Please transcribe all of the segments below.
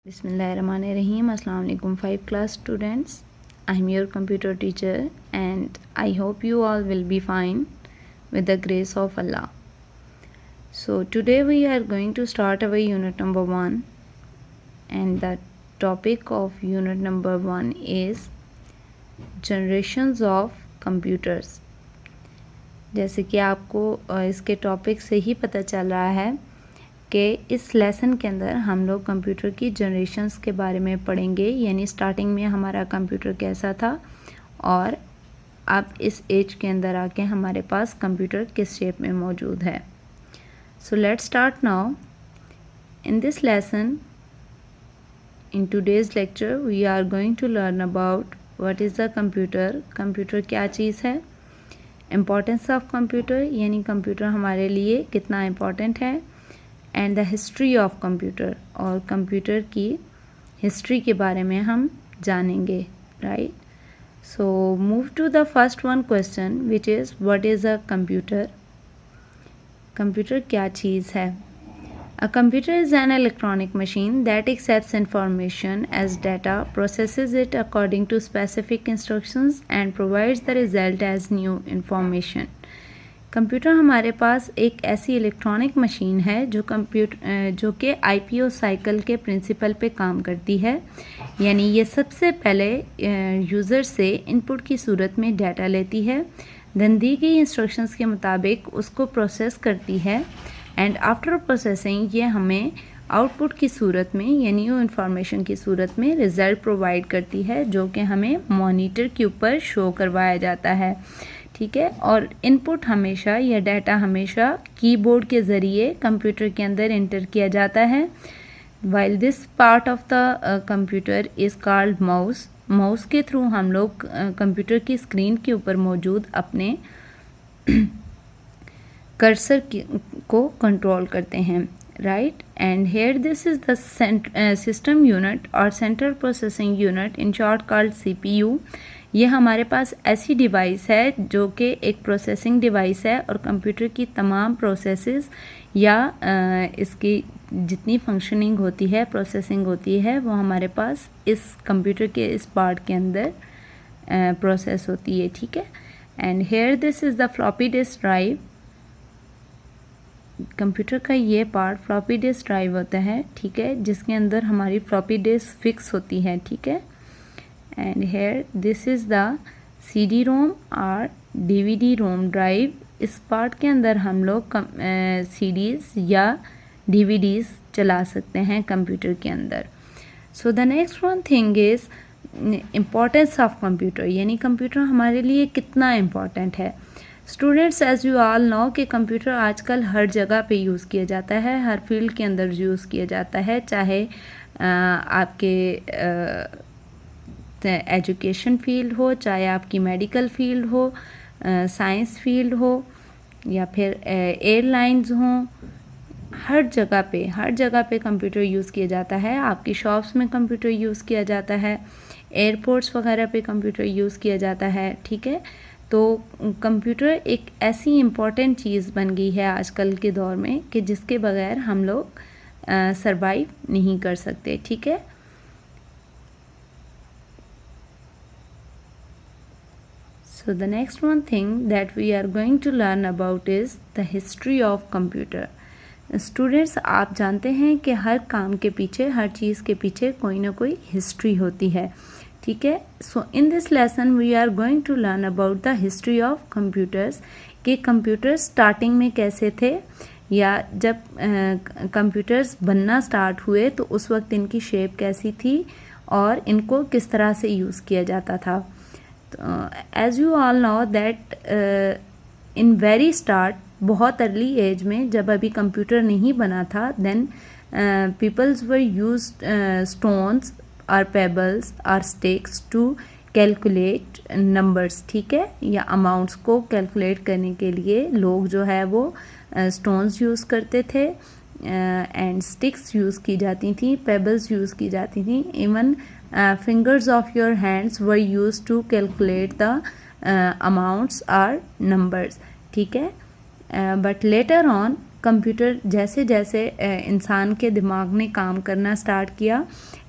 Bismillahirrahmanirrahim. Assalamu alaikum 5 class students. I am your computer teacher and I hope you all will be fine with the grace of Allah. So today we are going to start our unit number 1 and the topic of unit number 1 is generations of computers. जैसे कि आपको इसके topic से ही पता चल रहा है कि इस लेसन के अंदर हम लोग कंप्यूटर की जनरेशन्स के बारे में पढ़ेंगे, यानी स्टार्टिंग में हमारा कंप्यूटर कैसा था और अब इस एज के अंदर आके हमारे पास कंप्यूटर किस शेप में मौजूद है. So let's start now. In this lesson, in today's lecture we are going to learn about what is the computer. Computer क्या चीज़ है, इम्पोर्टेंस ऑफ कंप्यूटर यानी कंप्यूटर हमारे लिए कितना इम्पोर्टेंट है, and the history of computer और computer की हिस्ट्री के बारे में हम जानेंगे. Right. So move to the first one question which is what is a computer. Computer क्या चीज़ है. A computer is an electronic machine that accepts information as data, processes it according to specific instructions and provides the result as new information. Computer हमारे पास एक ऐसी electronic machine है जो कि IPO cycle के प्रिंसिपल पे काम करती है, यानी ये सबसे पहले यूज़र से इनपुट की सूरत में डाटा लेती है, देन दी गई इंस्ट्रक्शंस के मुताबिक उसको प्रोसेस करती है एंड आफ्टर प्रोसेसिंग ये हमें आउटपुट की सूरत में यानी वो इंफॉर्मेशन की सूरत में रिज़ल्ट प्रोवाइड करती है जो कि हमें मॉनिटर के ऊपर शो करवाया जाता है. ठीक है. और इनपुट हमेशा या डाटा हमेशा कीबोर्ड के ज़रिए कंप्यूटर के अंदर इंटर किया जाता है. While this part of the computer is called mouse. Mouse के थ्रू हम लोग कंप्यूटर की स्क्रीन के ऊपर मौजूद अपने कर्सर को कंट्रोल करते हैं. Right. And here this is the system unit और central processing unit in short called CPU. ये हमारे पास ऐसी डिवाइस है जो कि एक प्रोसेसिंग डिवाइस है और कंप्यूटर की तमाम प्रोसेसेस या इसकी जितनी फंक्शनिंग होती है, प्रोसेसिंग होती है, वो हमारे पास इस कंप्यूटर के इस पार्ट के अंदर प्रोसेस होती है. ठीक है. And here this is the floppy disk drive. Computer का ये पार्ट फ्लॉपी डिस्क ड्राइव होता है. ठीक है. जिसके अंदर हमारी फ्लॉपी डिस्क फिक्स होती है. ठीक है. And here this is the CD ROM और DVD रोम ड्राइव. इस पार्ट के अंदर हम लोग CDs या DVDs चला सकते हैं कंप्यूटर के अंदर. So the next one thing is importance of computer, यानी कंप्यूटर हमारे लिए कितना इम्पोर्टेंट है. Students, as you all know कि कंप्यूटर आजकल हर जगह पे यूज़ किया जाता है, हर फील्ड के अंदर यूज़ किया जाता है, चाहे आपके एजुकेशन फील्ड हो, चाहे आपकी मेडिकल फील्ड हो, साइंस फील्ड हो या फिर एयरलाइंस हों. हर जगह पे कंप्यूटर यूज़ किया जाता है. आपकी शॉप्स में कंप्यूटर यूज़ किया जाता है, एयरपोर्ट्स वगैरह पे कंप्यूटर यूज़ किया जाता है. ठीक है. तो कंप्यूटर एक ऐसी इम्पॉर्टेंट चीज़ बन गई है आजकल के दौर में कि जिसके बगैर हम लोग सरवाइव नहीं कर सकते. ठीक है. So the next one thing that we are going to learn about is the history of computer. Students, आप जानते हैं कि हर काम के पीछे, हर चीज़ के पीछे कोई ना कोई हिस्ट्री होती है. ठीक है. So in this lesson we are going to learn about the history of computers कि कंप्यूटर स्टार्टिंग में कैसे थे या जब कंप्यूटर्स बनना स्टार्ट हुए तो उस वक्त इनकी शेप कैसी थी और इनको किस तरह से यूज़ किया जाता था. As you all know that in very start, बहुत अर्ली एज में जब अभी कंप्यूटर नहीं बना था, then peoples were use stones और पेबल्स और स्टिक्स टू कैलकुलेट नंबर्स. ठीक है. या अमाउंट्स को कैलकुलेट करने के लिए लोग जो है वो स्टोन्स यूज़ करते थे एंड स्टिक्स यूज़ की जाती थी, पेबल्स यूज़ की जाती थी. Even fingers of your hands were used to calculate the amounts or numbers. ठीक है. But later on कंप्यूटर जैसे जैसे इंसान के दिमाग ने काम करना स्टार्ट किया,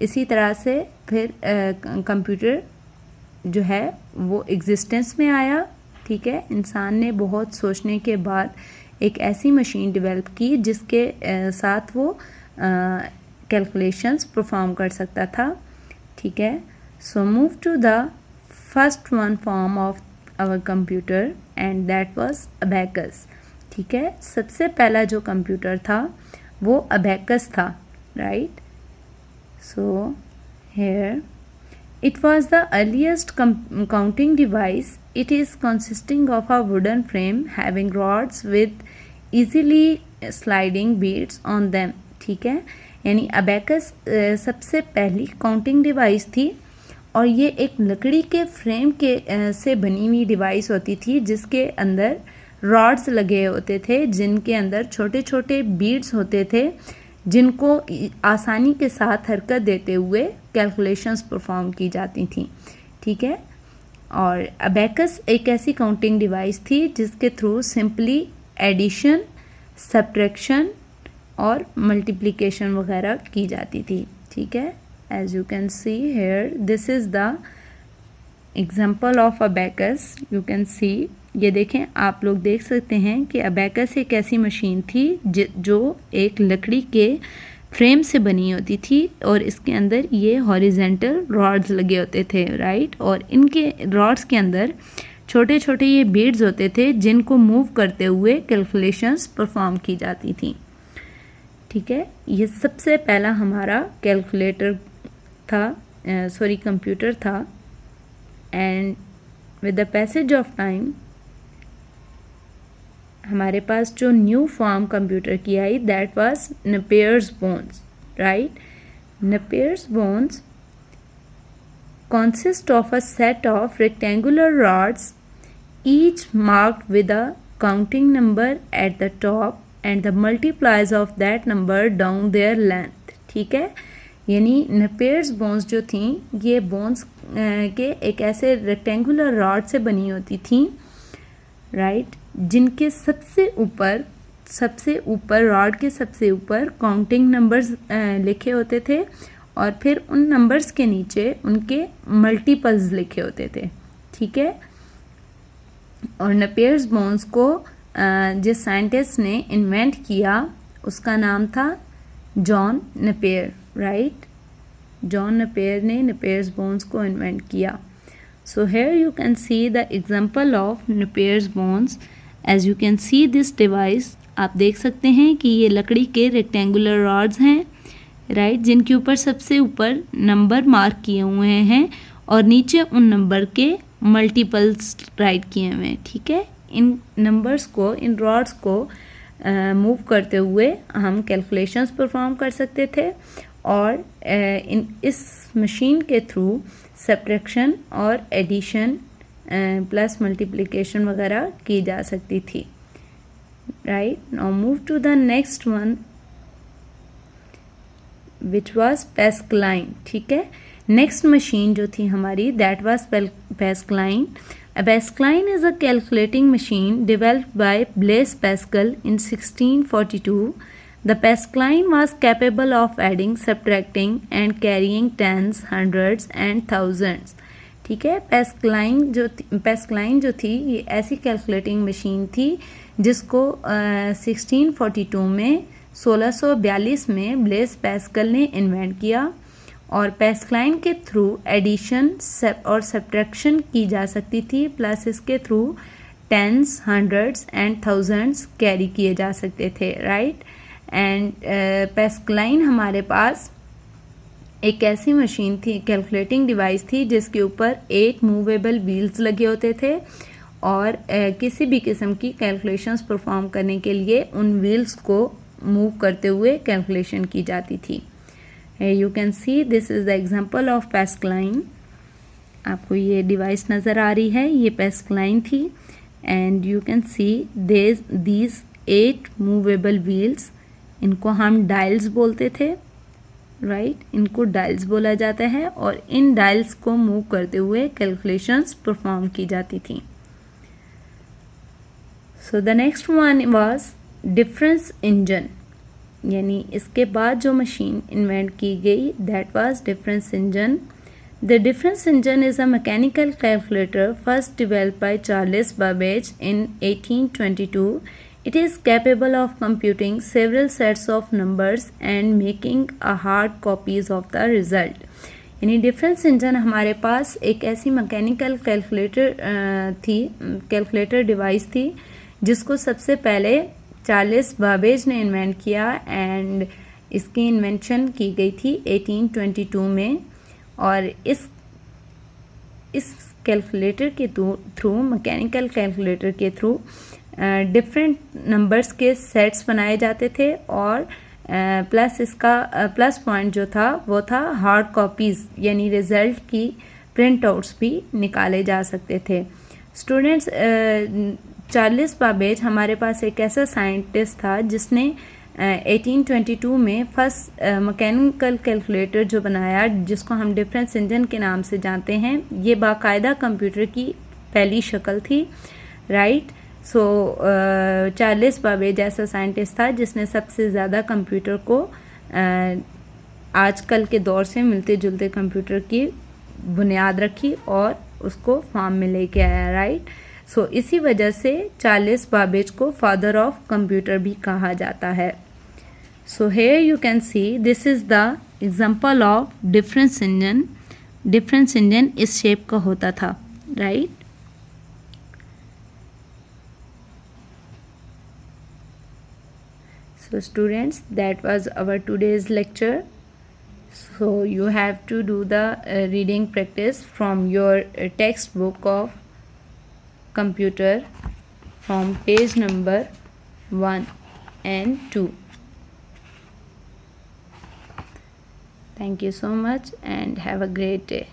इसी तरह से फिर कंप्यूटर जो है वो एग्जिस्टेंस में आया। ठीक है, इंसान ने बहुत सोचने के बाद एक ऐसी मशीन डेवलप की जिसके साथ वो कैलकुलेशंस परफॉर्म कर सकता था। ठीक है, so move to the first one form of our computer and that was abacus. ठीक है, सबसे पहला जो कंप्यूटर था वो अबैकस था, right. So here it was the earliest counting device. It is consisting of a wooden frame having rods with easily sliding beads on them. ठीक है, यानी अबैकस सबसे पहली काउंटिंग डिवाइस थी और ये एक लकड़ी के फ्रेम के से बनी हुई डिवाइस होती थी जिसके अंदर रॉड्स लगे होते थे, जिनके अंदर छोटे छोटे बीड्स होते थे जिनको आसानी के साथ हरकत देते हुए कैलकुलेशंस परफॉर्म की जाती थी। ठीक है, और अबैकस एक ऐसी काउंटिंग डिवाइस थी जिसके थ्रू सिंपली एडिशन, सब्ट्रैक्शन और मल्टीप्लिकेशन वगैरह की जाती थी। ठीक है, as you can see here this is the example of abacus. You can see, ये देखें, आप लोग देख सकते हैं कि अबैकस एक ऐसी मशीन थी जो एक लकड़ी के फ्रेम से बनी होती थी और इसके अंदर ये हॉरिजेंटल रॉड्स लगे होते थे, राइट। और इनके रॉड्स के अंदर छोटे छोटे ये बीड्स होते थे जिनको मूव करते हुए कैलकुलेशंस परफॉर्म की जाती थी। ठीक है, ये सबसे पहला हमारा कैलकुलेटर था, कंप्यूटर था। And with the passage of time हमारे पास जो न्यू फॉर्म कंप्यूटर की आई that was Napier's bones, right. Napier's bones consist of a set of rectangular rods each marked with a counting number at the top and the multipliers of that number down their length। ठीक है, यानी Napier's bones जो थी ये bones के एक ऐसे rectangular rod से बनी होती थी, राइट, जिनके सबसे ऊपर रॉड के सबसे ऊपर काउंटिंग नंबर्स लिखे होते थे और फिर उन नंबर्स के नीचे उनके मल्टीपल्स लिखे होते थे। ठीक है, और नेपियर्स बोन्स को जिस साइंटिस्ट ने इन्वेंट किया उसका नाम था John Napier, right. John Napier ने नेपियर्स बोन्स को इन्वेंट किया। So here you can see the example of Napier's bones. As you can see this device, आप देख सकते हैं कि ये लकड़ी के रेक्टेंगुलर रॉड्स हैं, राइट, जिनके ऊपर सबसे ऊपर नंबर मार्क किए हुए हैं और नीचे उन नंबर के मल्टीपल्स राइट किए हुए हैं। ठीक है, इन नंबर्स को, इन रॉड्स को मूव करते हुए हम कैलकुलेशंस परफॉर्म कर सकते थे और इस मशीन के थ्रू सब्ट्रैक्शन और एडिशन प्लस मल्टीप्लिकेशन वगैरह की जा सकती थी, right. Now move to the next one which was Pascaline. ठीक है, नेक्स्ट मशीन जो थी हमारी that was Pascaline. Pascaline is a calculating machine developed by Blaise Pascal in 1642। The Pascaline was capable of adding, subtracting and carrying tens, hundreds and thousands। ठीक है, पैस्कलाइन जो थी ये ऐसी कैलकुलेटिंग मशीन थी जिसको 1642 में 1642 में ब्लेस पैस्कल ने इन्वेंट किया और पैस्कलाइन के थ्रू एडिशन और सब्ट्रैक्शन की जा सकती थी, प्लस इसके through tens, hundreds and thousands carry किए जा सकते थे, राइट। एंड पैस्कलाइन हमारे पास एक ऐसी मशीन थी, कैलकुलेटिंग डिवाइस थी जिसके ऊपर 8 मूवेबल व्हील्स लगे होते थे और किसी भी किस्म की कैलकुलेशंस परफॉर्म करने के लिए उन व्हील्स को मूव करते हुए कैलकुलेशन की जाती थी। You can see this is the example of Pascaline. आपको ये डिवाइस नज़र आ रही है, ये पैस्कलाइन थी and you can see these 8 movable wheels, इनको हम डायल्स बोलते थे, राइट, इनको डायल्स बोला जाता है और इन डायल्स को मूव करते हुए कैलकुलेशंस परफॉर्म की जाती थी। सो the next one vas deferens engine, यानी इसके बाद जो मशीन इन्वेंट की गई that vas deferens engine. The difference engine is a mechanical calculator first developed by Charles Babbage in 1822. It is capable of computing several sets of numbers and making a hard copies of the result. यानी difference engine हमारे पास एक ऐसी mechanical calculator device थी जिसको सबसे पहले Charles Babbage ने invent किया एंड इसकी इन्वेंशन की गई थी 1822 में. और इस कैलकुलेटर के थ्रू मैकेनिकल कैलकुलेटर के थ्रू डिफरेंट नंबर्स के सेट्स बनाए जाते थे और प्लस इसका प्लस पॉइंट जो था वो था हार्ड कॉपीज़, यानी रिज़ल्ट की प्रिंट आउट्स भी निकाले जा सकते थे. स्टूडेंट्स, चार्ल्स बाबेज हमारे पास एक ऐसा साइंटिस्ट था जिसने 1822 में फर्स्ट मैकेनिकल कैलकुलेटर जो बनाया जिसको हम डिफरेंस इंजन के नाम से जानते हैं. ये बाकायदा कंप्यूटर की पहली शक्ल थी, राइट. सो चार्ल्स बाबेज ऐसा साइंटिस्ट था जिसने सबसे ज़्यादा कंप्यूटर को आजकल के दौर से मिलते जुलते कंप्यूटर की बुनियाद रखी और उसको फॉर्म में लेके आया, राइट. सो इसी वजह से चार्ल्स बाबेज को फादर ऑफ कंप्यूटर भी कहा जाता है. So here you can see this is the example of difference engine. Difference engine इस शेप का होता था, right? So students, that was our today's lecture. So you have to do the reading practice from your textbook of computer from page number 1 and 2. Thank you so much and have a great day.